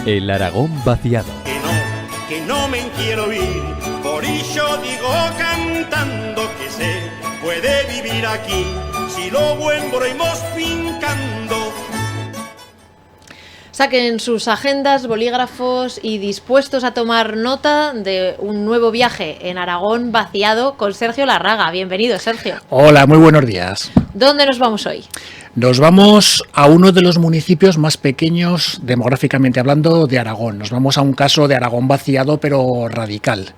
El Aragón vaciado. Que no me quiero ir, por ello digo cantando que se puede vivir aquí, si lo buen broimos fincando. Saquen sus agendas, bolígrafos y dispuestos a tomar nota de un nuevo viaje en Aragón vaciado con Sergio Larraga. Bienvenido, Sergio. Hola, muy buenos días. ¿Dónde nos vamos hoy? Nos vamos a uno de los municipios más pequeños, demográficamente hablando, de Aragón. Nos vamos a un caso de Aragón vaciado, pero radical.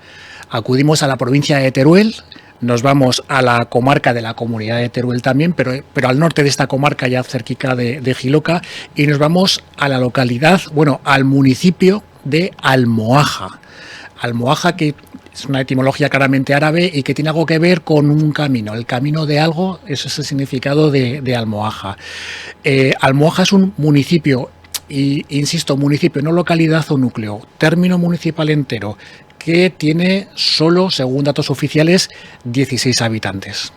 Acudimos a la provincia de Teruel. Nos vamos a la comarca de la Comunidad de Teruel también, pero al norte de esta comarca, ya cerquita de Jiloca, y nos vamos a la localidad, al municipio de Almohaja. Almohaja, que es una etimología claramente árabe y que tiene algo que ver con un camino. El camino de algo, ese es el significado de Almohaja. Almohaja es un municipio, y insisto, municipio, no localidad o núcleo, término municipal entero, que tiene solo, según datos oficiales, 16 habitantes.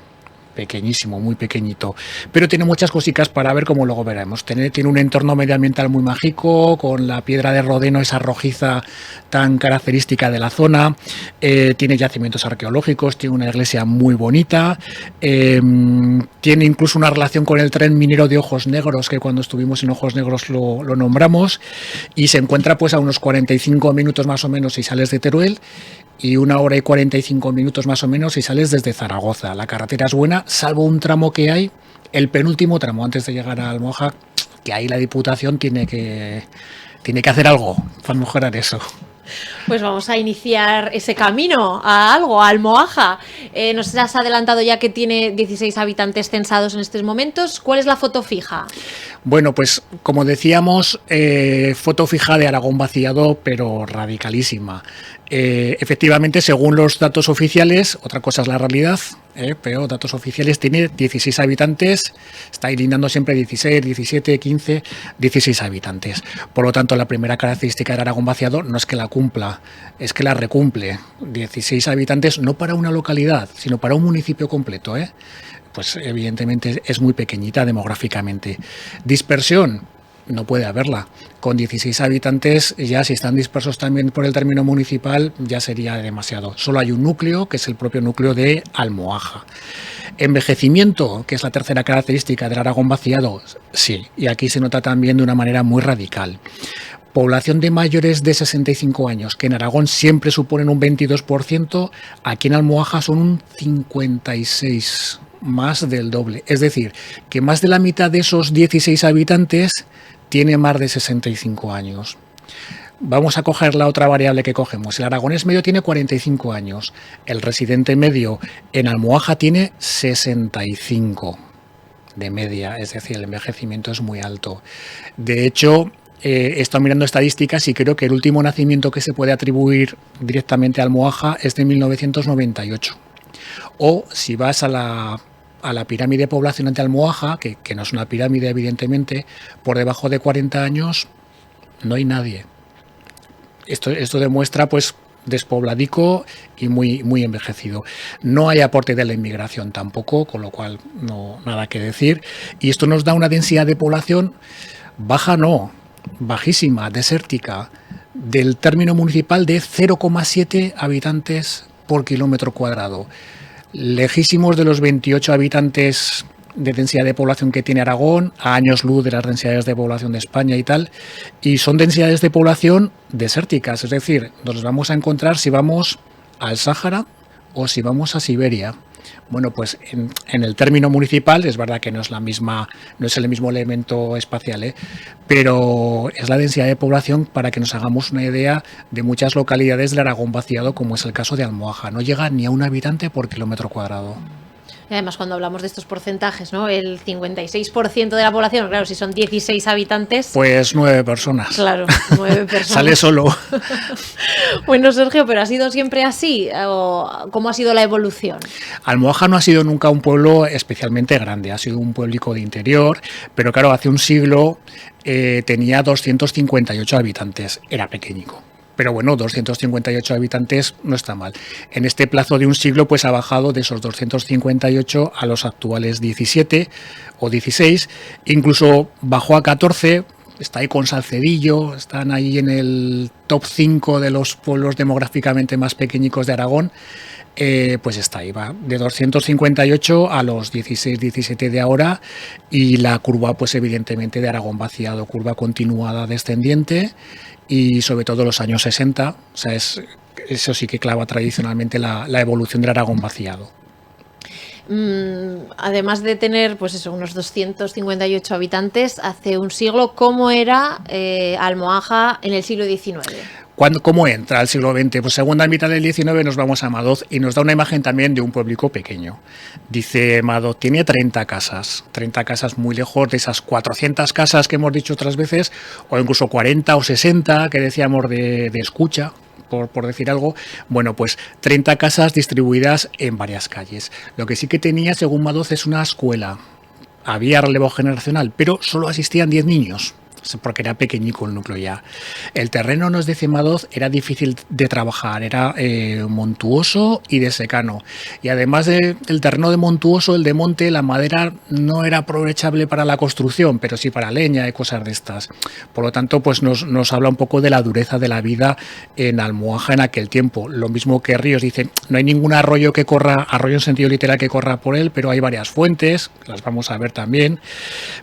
Pequeñísimo, muy pequeñito. Pero tiene muchas cositas para ver, como luego veremos. Tiene un entorno medioambiental muy mágico, con la piedra de Rodeno, esa rojiza tan característica de la zona. Tiene yacimientos arqueológicos, tiene una iglesia muy bonita. Tiene incluso una relación con el tren minero de Ojos Negros, que cuando estuvimos en Ojos Negros lo nombramos. Y se encuentra pues a unos 45 minutos más o menos si sales de Teruel, y 1 hora y 45 minutos más o menos si sales desde Zaragoza. La carretera es buena, salvo un tramo que hay, el penúltimo tramo antes de llegar a Almohaja, que ahí la Diputación tiene que hacer algo para mejorar eso. Pues vamos a iniciar ese camino a algo, a Almohaja. Nos has adelantado ya que tiene 16 habitantes censados en estos momentos. ¿Cuál es la foto fija? Bueno, pues como decíamos, foto fija de Aragón vaciado, pero radicalísima. Efectivamente, según los datos oficiales, otra cosa es la realidad, pero datos oficiales, tiene 16 habitantes, está ahí lindando siempre 16, 17, 15, 16 habitantes. Por lo tanto, la primera característica del Aragón vaciado no es que la cumpla, es que la recumple. 16 habitantes no para una localidad, sino para un municipio completo, pues evidentemente es muy pequeñita demográficamente. Dispersión, no puede haberla. Con 16 habitantes, ya si están dispersos también por el término municipal, ya sería demasiado. Solo hay un núcleo, que es el propio núcleo de Almohaja. Envejecimiento, que es la tercera característica del Aragón vaciado, sí, y aquí se nota también de una manera muy radical. Población de mayores de 65 años, que en Aragón siempre suponen un 22%, aquí en Almohaja son un 56%, más del doble. Es decir, que más de la mitad de esos 16 habitantes tiene más de 65 años. Vamos a coger la otra variable que cogemos. El aragonés medio tiene 45 años. El residente medio en Almohaja tiene 65 de media. Es decir, el envejecimiento es muy alto. De hecho, he estado mirando estadísticas y creo que el último nacimiento que se puede atribuir directamente a Almohaja es de 1998. O si vas a la pirámide poblacional de Almohaja, que no es una pirámide evidentemente, por debajo de 40 años no hay nadie. Esto demuestra pues despobladico y muy envejecido. No hay aporte de la inmigración tampoco, con lo cual no nada que decir. Y esto nos da una densidad de población baja, no, bajísima, desértica, del término municipal de 0,7 habitantes por kilómetro cuadrado. Lejísimos de los 28 habitantes de densidad de población que tiene Aragón, a años luz de las densidades de población de España y tal, y son densidades de población desérticas, es decir, nos vamos a encontrar si vamos al Sáhara o si vamos a Siberia. Bueno, pues en el término municipal es verdad que no es el mismo elemento espacial, pero es la densidad de población para que nos hagamos una idea de muchas localidades del Aragón vaciado, como es el caso de Almohaja. No llega ni a un habitante por kilómetro cuadrado. Y además, cuando hablamos de estos porcentajes, ¿no? El 56% de la población, claro, si son 16 habitantes... Pues 9 personas. Claro, 9 personas. Sale solo. Bueno, Sergio, ¿pero ha sido siempre así? ¿O cómo ha sido la evolución? Almohaja no ha sido nunca un pueblo especialmente grande, ha sido un pueblico de interior, pero claro, hace un siglo tenía 258 habitantes, era pequeñico. Pero bueno, 258 habitantes no está mal. En este plazo de un siglo pues ha bajado de esos 258 a los actuales 17 o 16, incluso bajó a 14 está ahí con Salcedillo, están ahí en el top 5 de los pueblos demográficamente más pequeñicos de Aragón. Pues está ahí, va de 258 a los 16, 17 de ahora, y la curva, pues evidentemente de Aragón vaciado, curva continuada descendiente, y sobre todo los años 60, o sea, eso sí que clava tradicionalmente la evolución del Aragón vaciado. Además de tener, pues eso, unos 258 habitantes, hace un siglo, ¿cómo era Almohaja en el siglo XIX? ¿Cómo entra al siglo XX? Pues segunda mitad del XIX nos vamos a Madoz y nos da una imagen también de un pueblico pequeño. Dice Madoz, tiene 30 casas muy lejos de esas 400 casas que hemos dicho otras veces, o incluso 40 o 60 que decíamos de escucha, por decir algo. Bueno, pues 30 casas distribuidas en varias calles. Lo que sí que tenía, según Madoz, es una escuela. Había relevo generacional, pero solo asistían 10 niños. Porque era pequeñico el núcleo ya. El terreno, nos dice Madoz, era difícil de trabajar, era montuoso y de secano. Y además del terreno de montuoso, el de monte, la madera no era aprovechable para la construcción, pero sí para leña y cosas de estas. Por lo tanto, pues nos habla un poco de la dureza de la vida en Almohaja en aquel tiempo. Lo mismo que Ríos, dice, no hay ningún arroyo que corra, arroyo en sentido literal que corra por él, pero hay varias fuentes, las vamos a ver también.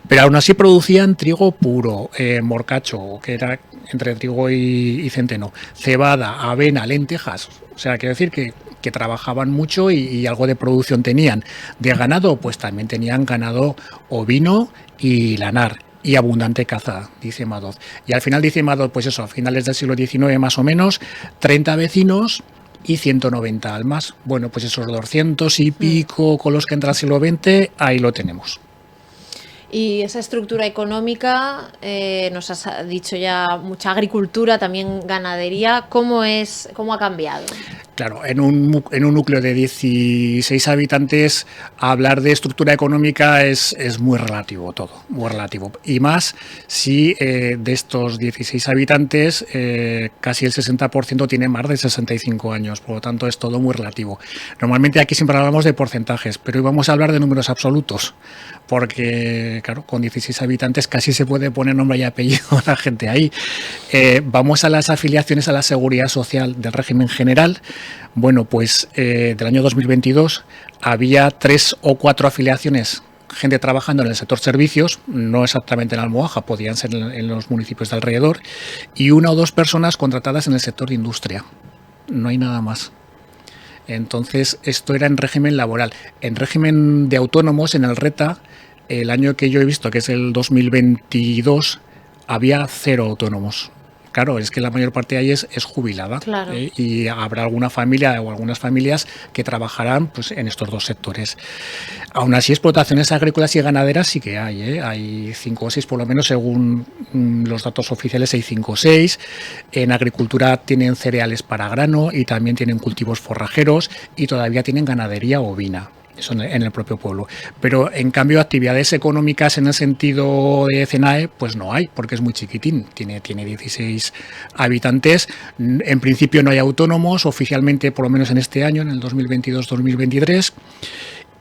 Pero aún así producían trigo puro, morcacho, que era entre trigo y centeno, cebada, avena, lentejas. O sea, quiero decir que trabajaban mucho y algo de producción tenían. De ganado, pues también tenían ganado ovino y lanar. Y abundante caza, dice Madoz. Y al final dice Madoz, pues eso, a finales del siglo XIX más o menos, 30 vecinos y 190 almas. Bueno, pues esos 200 y pico con los que entra el siglo XX, ahí lo tenemos. Y esa estructura económica, nos has dicho ya mucha agricultura, también ganadería, ¿cómo ha cambiado? Claro, en un núcleo de 16 habitantes, hablar de estructura económica es muy relativo todo, muy relativo. Y más si de estos 16 habitantes, casi el 60% tiene más de 65 años, por lo tanto es todo muy relativo. Normalmente aquí siempre hablamos de porcentajes, pero hoy vamos a hablar de números absolutos, porque claro, con 16 habitantes casi se puede poner nombre y apellido a la gente ahí. Vamos a las afiliaciones a la Seguridad Social del régimen general. Bueno, pues del año 2022 había 3 o 4 afiliaciones, gente trabajando en el sector servicios, no exactamente en Almohaja, podían ser en los municipios de alrededor, y 1 o 2 personas contratadas en el sector de industria. No hay nada más. Entonces, esto era en régimen laboral. En régimen de autónomos, en el RETA, el año que yo he visto, que es el 2022, había 0 autónomos. Claro, es que la mayor parte de ahí es jubilada. Claro. Y habrá alguna familia o algunas familias que trabajarán pues en estos dos sectores. Aún así, explotaciones agrícolas y ganaderas sí que hay. Hay 5 o 6, por lo menos, según los datos oficiales, hay 5 o 6. En agricultura tienen cereales para grano y también tienen cultivos forrajeros y todavía tienen ganadería ovina. Eso en el propio pueblo. Pero en cambio actividades económicas en el sentido de CENAE pues no hay, porque es muy chiquitín, tiene 16 habitantes. En principio no hay autónomos, oficialmente por lo menos en este año, en el 2022-2023.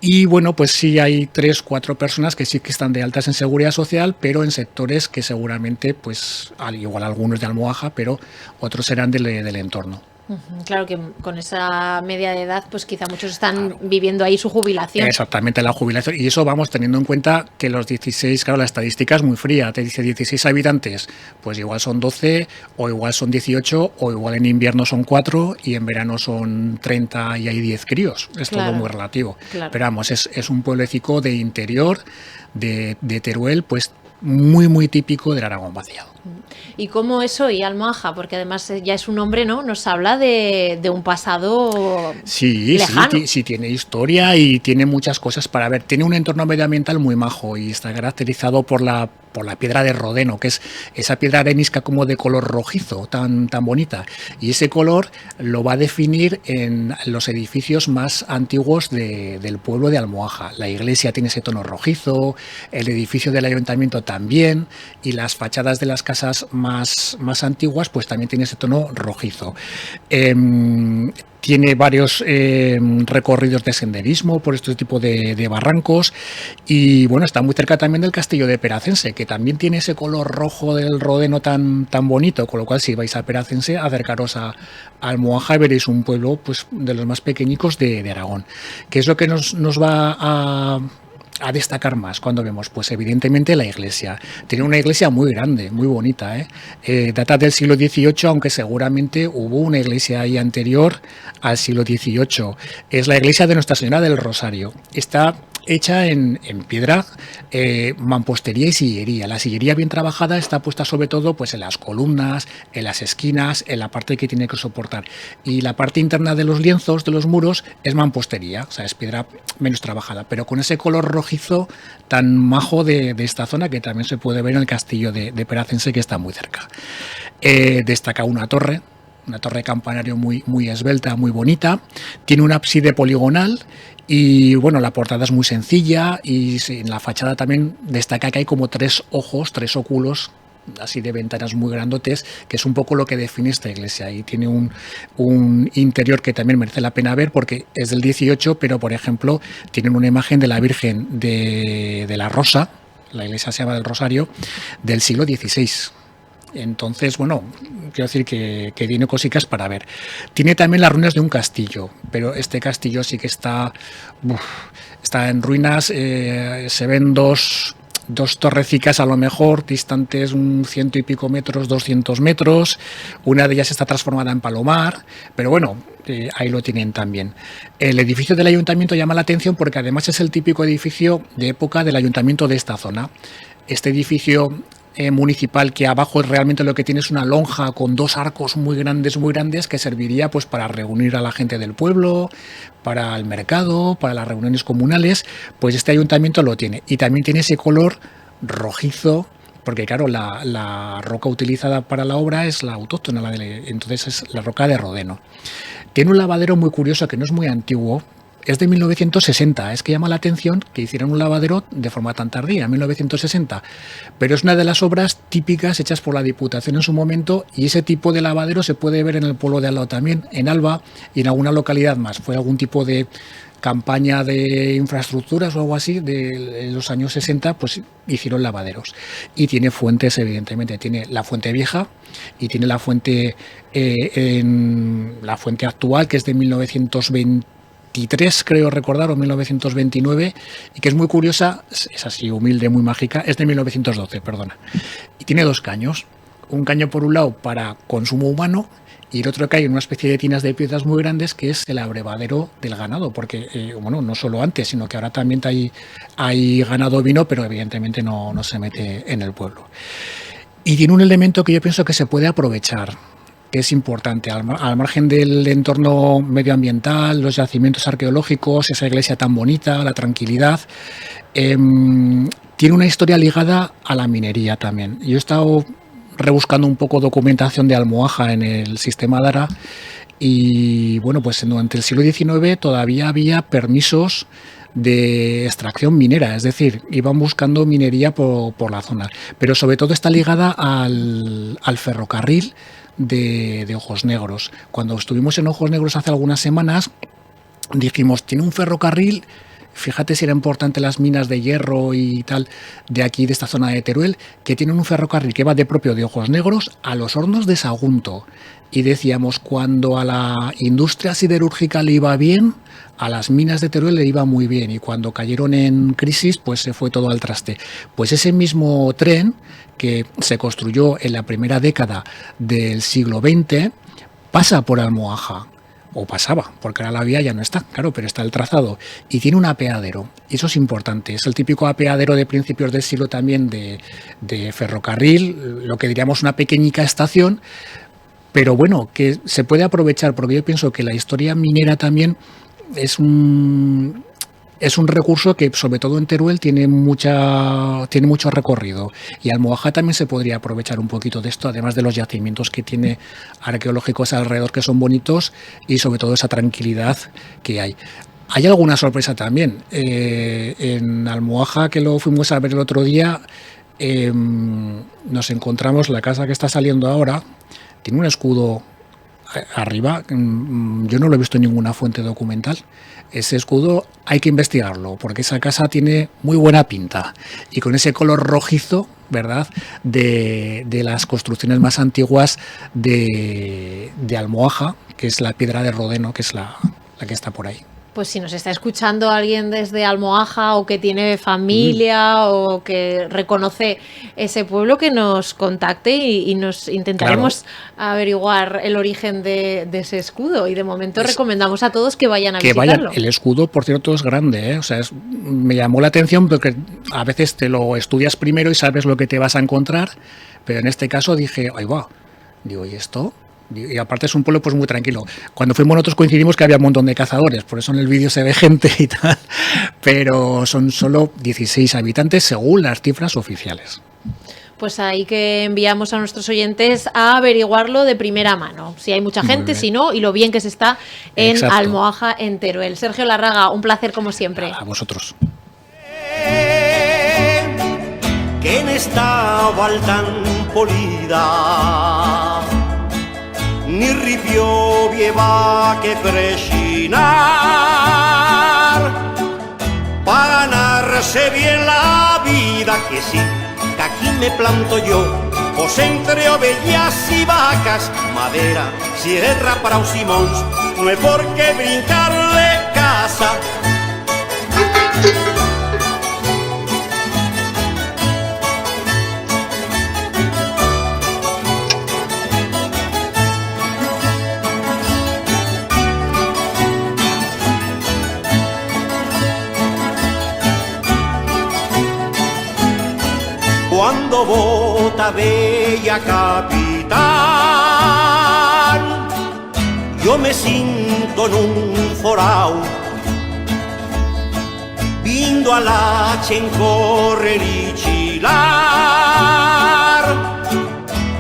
Y bueno, pues sí hay 3 o 4 personas que sí que están de altas en seguridad social, pero en sectores que seguramente, pues al igual algunos de Almohaja, pero otros serán del entorno. Claro que con esa media de edad, pues quizá muchos están viviendo ahí su jubilación. Exactamente, la jubilación. Y eso vamos teniendo en cuenta que los 16, claro, la estadística es muy fría. Te dice 16 habitantes, pues igual son 12, o igual son 18, o igual en invierno son 4 y en verano son 30 y hay 10 críos. Es todo muy relativo. Claro. Pero vamos, es un pueblecico de interior, de Teruel, pues muy, muy típico del Aragón vaciado. ¿Y cómo es hoy Almohaja? Porque además ya es un nombre, ¿no? Nos habla de un pasado lejano. Sí, tiene historia y tiene muchas cosas para ver. Tiene un entorno medioambiental muy majo y está caracterizado por la piedra de rodeno, que es esa piedra arenisca como de color rojizo, tan bonita. Y ese color lo va a definir en los edificios más antiguos del pueblo de Almohaja. La iglesia tiene ese tono rojizo, el edificio del ayuntamiento también, y las fachadas de las casas más antiguas pues también tiene ese tono rojizo. tiene varios recorridos de senderismo por este tipo de barrancos y bueno, está muy cerca también del castillo de Peracense, que también tiene ese color rojo del Rodeno tan bonito, con lo cual si vais a Peracense, acercaros a Almohaja y veréis un pueblo pues de los más pequeñicos de Aragón. ¿Qué es lo que nos va a destacar más cuando vemos? Pues evidentemente la iglesia. Tiene una iglesia muy grande, muy bonita, data del siglo XVIII, aunque seguramente hubo una iglesia ahí anterior al siglo XVIII. Es la iglesia de Nuestra Señora del Rosario. Está hecha en piedra, mampostería y sillería. La sillería bien trabajada está puesta sobre todo pues en las columnas, en las esquinas, en la parte que tiene que soportar. Y la parte interna de los lienzos, de los muros, es mampostería, o sea, es piedra menos trabajada, pero con ese color rojizo tan majo de esta zona, que también se puede ver en el castillo de Peracense, que está muy cerca. Destaca una torre campanario muy esbelta, muy bonita. Tiene un ábside poligonal y bueno, la portada es muy sencilla y en la fachada también destaca que hay como tres óculos así de ventanas muy grandotes, que es un poco lo que define esta iglesia. Y tiene un interior que también merece la pena ver porque es del 18, pero por ejemplo tienen una imagen de la Virgen de la Rosa, la iglesia se llama del Rosario, del siglo XVI. Entonces, bueno, quiero decir que tiene cositas para ver. Tiene también las ruinas de un castillo, pero este castillo sí que está en ruinas. Se ven dos torrecicas a lo mejor distantes 100 y pico metros, 200 metros. Una de ellas está transformada en palomar, pero bueno, ahí lo tienen también. El edificio del ayuntamiento llama la atención porque además es el típico edificio de época del ayuntamiento de esta zona. Este edificio municipal, que abajo realmente lo que tiene es una lonja con dos arcos muy grandes que serviría pues para reunir a la gente del pueblo, para el mercado, para las reuniones comunales. Pues este ayuntamiento lo tiene y también tiene ese color rojizo, porque claro, la roca utilizada para la obra es la autóctona, entonces es la roca de Rodeno. Tiene un lavadero muy curioso que no es muy antiguo. Es de 1960, es que llama la atención que hicieran un lavadero de forma tan tardía, 1960, pero es una de las obras típicas hechas por la Diputación en su momento y ese tipo de lavadero se puede ver en el pueblo de al lado también, en Alba y en alguna localidad más. Fue algún tipo de campaña de infraestructuras o algo así de los años 60, pues hicieron lavaderos. Y tiene fuentes, evidentemente, tiene la fuente vieja y tiene la fuente, la fuente actual, que es de 1923, creo recordar, o 1929, y que es muy curiosa, es así humilde, muy mágica, es de 1912, perdona. Y tiene dos caños, un caño por un lado para consumo humano y el otro que hay en una especie de tinas de piedras muy grandes, que es el abrevadero del ganado, porque, bueno, no solo antes, sino que ahora también hay ganado ovino, pero evidentemente no se mete en el pueblo. Y tiene un elemento que yo pienso que se puede aprovechar, que es importante, al margen del entorno medioambiental, los yacimientos arqueológicos, esa iglesia tan bonita, la tranquilidad, tiene una historia ligada a la minería también. Yo he estado rebuscando un poco documentación de Almohaja en el sistema DARA y bueno, pues durante el siglo XIX todavía había permisos de extracción minera, es decir, iban buscando minería por la zona, pero sobre todo está ligada al ferrocarril de Ojos Negros. Cuando estuvimos en Ojos Negros hace algunas semanas, dijimos, tiene un ferrocarril. Fíjate si era importante las minas de hierro y tal de aquí, de esta zona de Teruel, que tienen un ferrocarril que va de propio de Ojos Negros a los hornos de Sagunto. Y decíamos, cuando a la industria siderúrgica le iba bien, a las minas de Teruel le iba muy bien. Y cuando cayeron en crisis, pues se fue todo al traste. Pues ese mismo tren que se construyó en la primera década del siglo XX pasa por Almohaja. O pasaba, porque ahora la vía ya no está, claro, pero está el trazado. Y tiene un apeadero, y eso es importante. Es el típico apeadero de principios del siglo también de ferrocarril, lo que diríamos una pequeñica estación, pero bueno, que se puede aprovechar, porque yo pienso que la historia minera también es un recurso que, sobre todo en Teruel, tiene mucho recorrido. Y Almohaja también se podría aprovechar un poquito de esto, además de los yacimientos que tiene arqueológicos alrededor, que son bonitos, y sobre todo esa tranquilidad que hay. Hay alguna sorpresa también. En Almohaja, que lo fuimos a ver el otro día, nos encontramos la casa que está saliendo ahora, tiene un escudo arriba, yo no lo he visto en ninguna fuente documental. Ese escudo hay que investigarlo, porque esa casa tiene muy buena pinta. Y con ese color rojizo, ¿verdad?, de las construcciones más antiguas de Almohaja, que es la piedra de Rodeno, que es la que está por ahí. Pues si nos está escuchando alguien desde Almohaja o que tiene familia o que reconoce ese pueblo, que nos contacte y nos intentaremos averiguar el origen de ese escudo. Y de momento recomendamos a todos que vayan a visitarlo. El escudo, por cierto, es grande, ¿eh? O sea, me llamó la atención porque a veces te lo estudias primero y sabes lo que te vas a encontrar, pero en este caso dije, ahí va, digo, ¿y esto? Y aparte es un pueblo pues muy tranquilo. Cuando fuimos nosotros coincidimos que había un montón de cazadores, por eso en el vídeo se ve gente y tal, pero son solo 16 habitantes según las cifras oficiales. Pues ahí que enviamos a nuestros oyentes a averiguarlo de primera mano, si hay mucha gente, si no, y lo bien que se está en Almohaja, en Teruel. Sergio Larraga, un placer como siempre. A vosotros. Que en esta val tan polida ni ripio lleva que frechinar para ganarse bien la vida, que sí, que aquí me planto yo, pues entre ovejas y vacas, madera, sierra para un simons, no hay por qué brincarle casa. Cuando vota bella capital, yo me siento en un forao, vindo a la chen correr y chilar,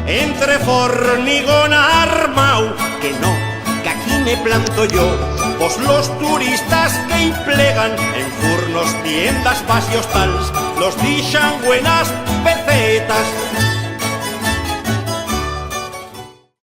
entre formigón armao, que no, que aquí me planto yo, pues los turistas que implegan en furnos, tiendas, pasios tals, los dixan buenas pesetas.